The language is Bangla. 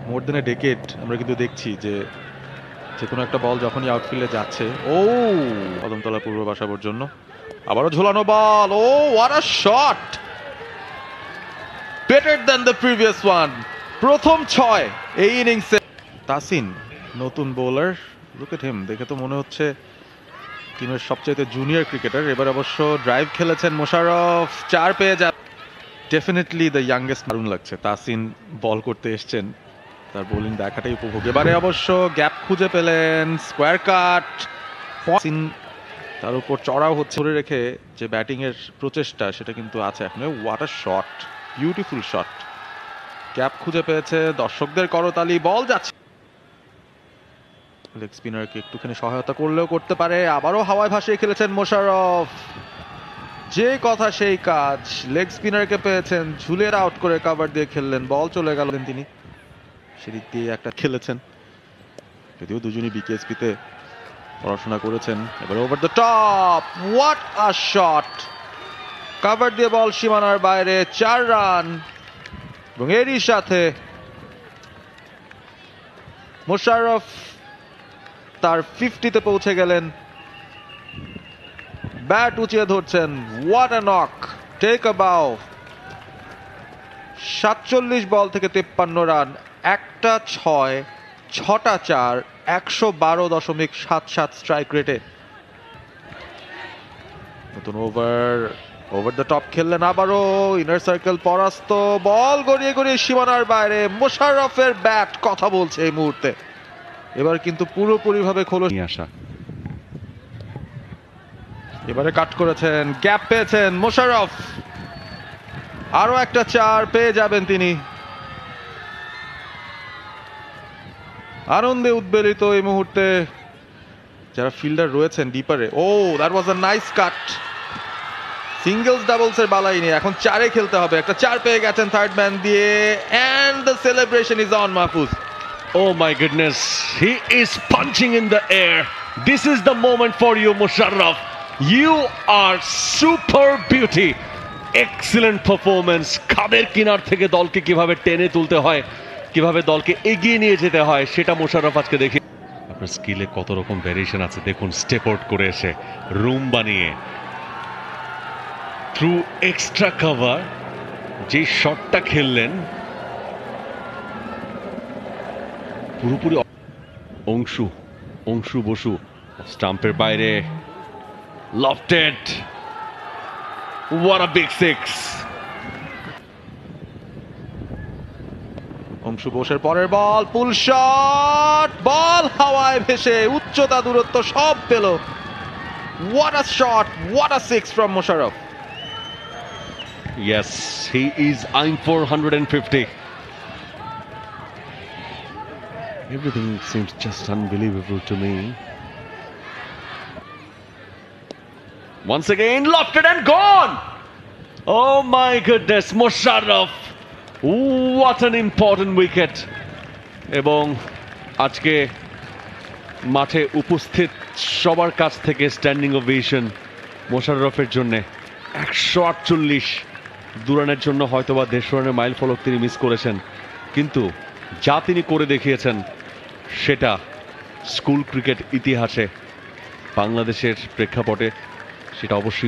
মোর দেন এ ডেকেড আমরা কিন্তু দেখছি যে যে কোনো একটা বল যখনই আউটফিল্ডে যাচ্ছে, ও কদমতলা পূর্ব বাসাবোর জন্য আবারও ঝোলানো ball, oh what a shot, better than the previous one. প্রথম 6 এই ইনিংসে। তাসিন নতুন বোলার, লুক এট হিম, দেখে তো মনে হচ্ছে টিমের সবচেয়ে জুনিয়র ক্রিকেটার। এবার অবশ্য ড্রাইভ খেলেছেন মোশাররফ, 4 পেয়ে যান। Definitely the youngest. দারুণ লাগছে তাসিন বল করতে এসছেন, তার বোলিং দেখাটাই উপভোগ। এবারে অবশ্য গ্যাপ খুঁজে পেলেন, স্কোয়ার কাট, তার উপর চড়াও হচ্ছে, ধরে রেখে যে ব্যাটিং এর প্রচেষ্টা সেটা কিন্তু আছে এখনো। What a shot, beautiful shot, gap খুঁজে পেয়েছে, দর্শকদের করতালি, বল যাচ্ছে। লেগ স্পিনারকে একটুখানি সহায়তা করলেও করতে পারে। আবারও হাওয়ায় ভাসিয়ে খেলেছেন মোশাররফ, যে কথা সেই কাজ। লেগ স্পিনারকে পেয়েছেন, ঝুলে আউট করে কভার দিয়ে খেললেন, বল চলে গেল। তিনি সেদিক দিয়ে একটা খেলেছেন, যদিও দুজনই বিকেএসপিতে পড়াশোনা করেছেন। এবার over the top, what a shot, cover দিয়ে বল সীমানার বাইরে, 4 রান। এবং এরই সাথে মোশাররফ তার 50-তে পৌঁছে গেলেন। ব্যাট উঁচিয়ে ধরছেন, what a knock, take a bow. 47 বল থেকে 53 রান, 1টা 6, 6টা 4, 112.77 স্ট্রাইক রেটে। নতুন ওভার দ্য টপ খেললেন, আবারও ইনার সার্কেল পরাস্ত, বল গড়িয়ে গড়িয়ে সীমানার বাইরে। মোশাররফের ব্যাট কথা বলছে এই মুহূর্তে। এবার কিন্তু পুরোপুরি ভাবে খোলস নিয়ে আসা। এবারে কাট করেছেন, গ্যাপ পেয়েছেন মোশাররফ, আরো একটা 4 পেয়ে যাবেন তিনি। আনন্দে উদ্বেলিত এই মুহূর্তে যারা ফিল্ডার রয়েছেন ডিপারে। Oh that was a nice cut, singles doubles এর বালাই নিয়ে এখন 4-এ খেলতে হবে। একটা 4 পেয়ে গেছেন থার্ড ম্যান দিয়ে, and the celebration is on Mahfuz. Oh my goodness, he is punching in the air. This is the moment for you, Musharraf. You are super beauty. Excellent performance. খাদের কিনার থেকে দলকে কিভাবে টেনে তুলতে হয়, কিভাবে দলকে এগিয়ে নিয়ে যেতে হয়, সেটা মোশাররফ আজকে দেখি। আপনার স্কিলে কত রকম ভ্যারিয়েশন আছে দেখুন। স্টেপ আউট করে এসে রুম বানিয়ে থ্রু এক্সট্রা কভার যে শটটা খেললেন, পুরোপুরি অংশু বসু স্টাম্পের বাইরে, lofted, what a big six. Anshu বোসের পরের বল, পুল শট, বল হাওয়ায় ভেসে, উচ্চতা দূরত্ব সব পেল। What a shot, what a six from Mosharraf. Yes, he is eyeing for 150. Everything seems just unbelievable to me. Once again, lofted and gone. Oh my goodness, Musharraf. What an important wicket. এবং আজকে মাঠে উপস্থিত সবার কাছ থেকে স্ট্যান্ডিং ওভেশন মোশাররফের জন্য। 148 দুরানের জন্য হয়তোবা 150 রানের মাইল ফলক তিনি মিস করেছেন, কিন্তু যা তিনি করে দেখিয়েছেন সেটা স্কুল ক্রিকেট ইতিহাসে বাংলাদেশের প্রেক্ষাপটে সেটা অবশ্যই